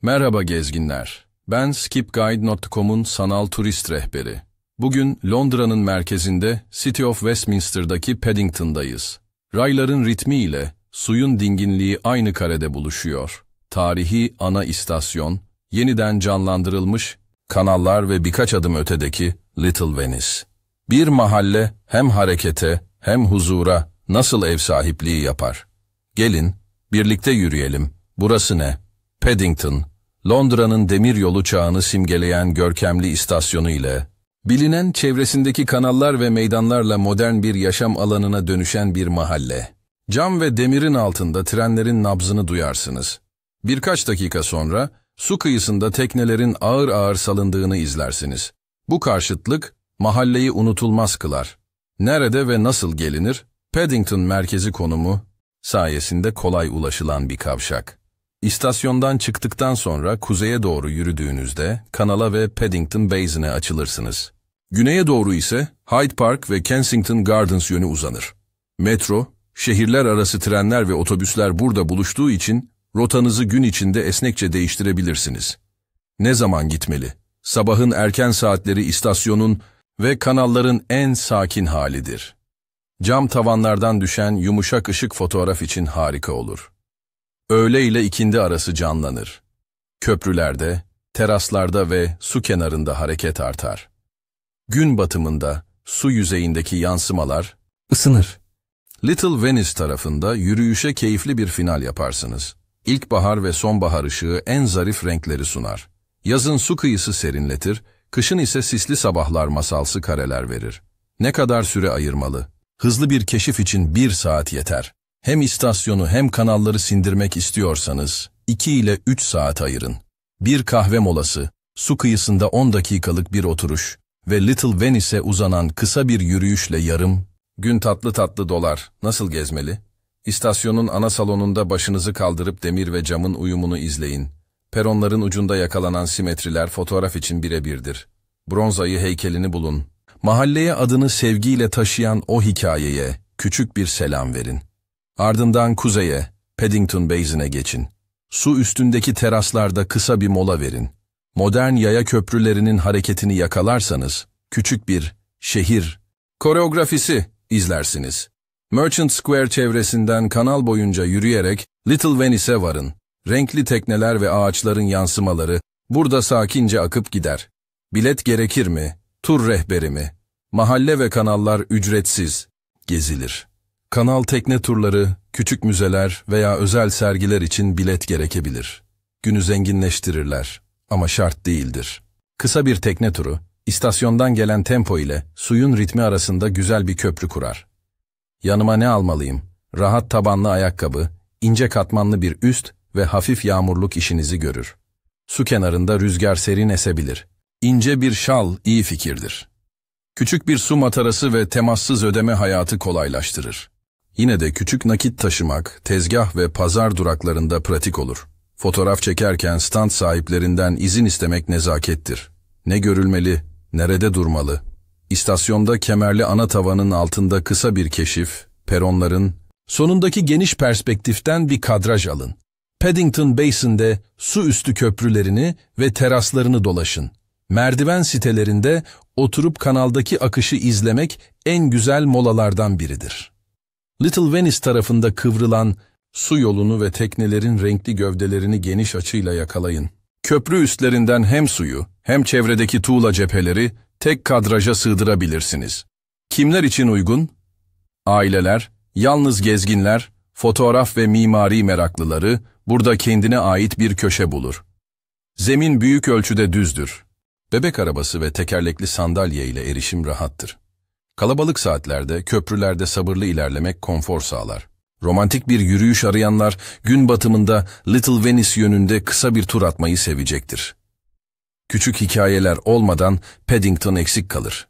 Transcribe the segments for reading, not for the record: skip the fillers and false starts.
Merhaba gezginler. Ben skipguide.com'un sanal turist rehberi. Bugün Londra'nın merkezinde City of Westminster'daki Paddington'dayız. Rayların ritmiyle suyun dinginliği aynı karede buluşuyor. Tarihi ana istasyon, yeniden canlandırılmış kanallar ve birkaç adım ötedeki Little Venice. Bir mahalle hem harekete hem huzura nasıl ev sahipliği yapar? Gelin, birlikte yürüyelim. Burası ne? Paddington, Londra'nın demiryolu çağını simgeleyen görkemli istasyonu ile, bilinen çevresindeki kanallar ve meydanlarla modern bir yaşam alanına dönüşen bir mahalle. Cam ve demirin altında trenlerin nabzını duyarsınız. Birkaç dakika sonra, su kıyısında teknelerin ağır ağır salındığını izlersiniz. Bu karşıtlık, mahalleyi unutulmaz kılar. Nerede ve nasıl gelinir? Paddington merkezi konumu sayesinde kolay ulaşılan bir kavşak. İstasyondan çıktıktan sonra kuzeye doğru yürüdüğünüzde kanala ve Paddington Basin'e açılırsınız. Güneye doğru ise Hyde Park ve Kensington Gardens yönü uzanır. Metro, şehirler arası trenler ve otobüsler burada buluştuğu için rotanızı gün içinde esnekçe değiştirebilirsiniz. Ne zaman gitmeli? Sabahın erken saatleri istasyonun ve kanalların en sakin halidir. Cam tavanlardan düşen yumuşak ışık fotoğraf için harika olur. Öğle ile ikindi arası canlanır. Köprülerde, teraslarda ve su kenarında hareket artar. Gün batımında su yüzeyindeki yansımalar ısınır. Little Venice tarafında yürüyüşe keyifli bir final yaparsınız. İlkbahar ve sonbahar ışığı en zarif renkleri sunar. Yazın su kıyısı serinletir, kışın ise sisli sabahlar masalsı kareler verir. Ne kadar süre ayırmalı? Hızlı bir keşif için 1 saat yeter. Hem istasyonu hem kanalları sindirmek istiyorsanız 2 ile 3 saat ayırın. Bir kahve molası, su kıyısında 10 dakikalık bir oturuş ve Little Venice'e uzanan kısa bir yürüyüşle yarım gün tatlı tatlı dolar. Nasıl gezmeli? İstasyonun ana salonunda başınızı kaldırıp demir ve camın uyumunu izleyin. Peronların ucunda yakalanan simetriler fotoğraf için birebirdir. Bronz ayı heykelini bulun. Mahalleye adını sevgiyle taşıyan o hikayeye küçük bir selam verin. Ardından kuzeye, Paddington Basin'e geçin. Su üstündeki teraslarda kısa bir mola verin. Modern yaya köprülerinin hareketini yakalarsanız, küçük bir şehir koreografisi izlersiniz. Merchant Square çevresinden kanal boyunca yürüyerek Little Venice'e varın. Renkli tekneler ve ağaçların yansımaları burada sakince akıp gider. Bilet gerekir mi? Tur rehberi mi? Mahalle ve kanallar ücretsiz gezilir. Kanal tekne turları, küçük müzeler veya özel sergiler için bilet gerekebilir. Günü zenginleştirirler ama şart değildir. Kısa bir tekne turu, istasyondan gelen tempo ile suyun ritmi arasında güzel bir köprü kurar. Yanıma ne almalıyım? Rahat tabanlı ayakkabı, ince katmanlı bir üst ve hafif yağmurluk işinizi görür. Su kenarında rüzgar serin esebilir. İnce bir şal iyi fikirdir. Küçük bir su matarası ve temassız ödeme hayatı kolaylaştırır. Yine de küçük nakit taşımak, tezgah ve pazar duraklarında pratik olur. Fotoğraf çekerken stand sahiplerinden izin istemek nezakettir. Ne görülmeli, nerede durmalı? İstasyonda kemerli ana tavanın altında kısa bir keşif, peronların sonundaki geniş perspektiften bir kadraj alın. Paddington Basin'de su üstü köprülerini ve teraslarını dolaşın. Merdiven sitelerinde oturup kanaldaki akışı izlemek en güzel molalardan biridir. Little Venice tarafında kıvrılan su yolunu ve teknelerin renkli gövdelerini geniş açıyla yakalayın. Köprü üstlerinden hem suyu hem çevredeki tuğla cepheleri tek kadraja sığdırabilirsiniz. Kimler için uygun? Aileler, yalnız gezginler, fotoğraf ve mimari meraklıları burada kendine ait bir köşe bulur. Zemin büyük ölçüde düzdür. Bebek arabası ve tekerlekli sandalye ile erişim rahattır. Kalabalık saatlerde, köprülerde sabırlı ilerlemek konfor sağlar. Romantik bir yürüyüş arayanlar, gün batımında Little Venice yönünde kısa bir tur atmayı sevecektir. Küçük hikayeler olmadan Paddington eksik kalır.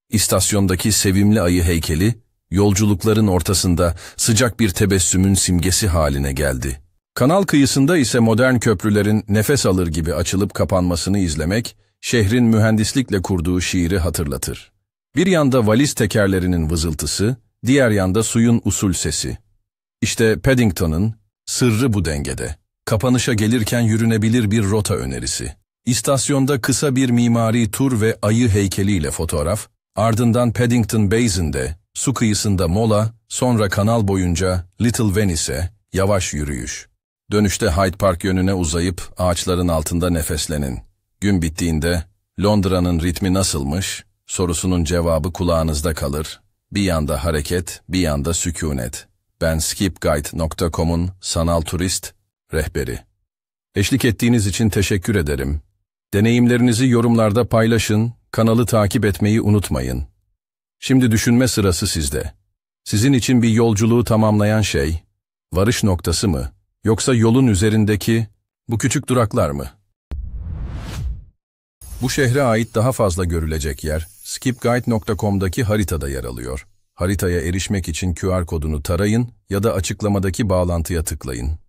İstasyondaki sevimli ayı heykeli, yolculukların ortasında sıcak bir tebessümün simgesi haline geldi. Kanal kıyısında ise modern köprülerin nefes alır gibi açılıp kapanmasını izlemek, şehrin mühendislikle kurduğu şiiri hatırlatır. Bir yanda valiz tekerlerinin vızıltısı, diğer yanda suyun usul sesi. İşte Paddington'ın sırrı bu dengede. Kapanışa gelirken yürünebilir bir rota önerisi. İstasyonda kısa bir mimari tur ve ayı heykeliyle fotoğraf, ardından Paddington Basin'de, su kıyısında mola, sonra kanal boyunca Little Venice'e yavaş yürüyüş. Dönüşte Hyde Park yönüne uzayıp ağaçların altında nefeslenin. Gün bittiğinde, Londra'nın ritmi nasılmış sorusunun cevabı kulağınızda kalır. Bir yanda hareket, bir yanda sükunet. Ben skipguide.com'un sanal turist rehberi. Eşlik ettiğiniz için teşekkür ederim. Deneyimlerinizi yorumlarda paylaşın, kanalı takip etmeyi unutmayın. Şimdi düşünme sırası sizde. Sizin için bir yolculuğu tamamlayan şey, varış noktası mı, yoksa yolun üzerindeki bu küçük duraklar mı? Bu şehre ait daha fazla görülecek yer, skipguide.com'daki haritada yer alıyor. Haritaya erişmek için QR kodunu tarayın ya da açıklamadaki bağlantıya tıklayın.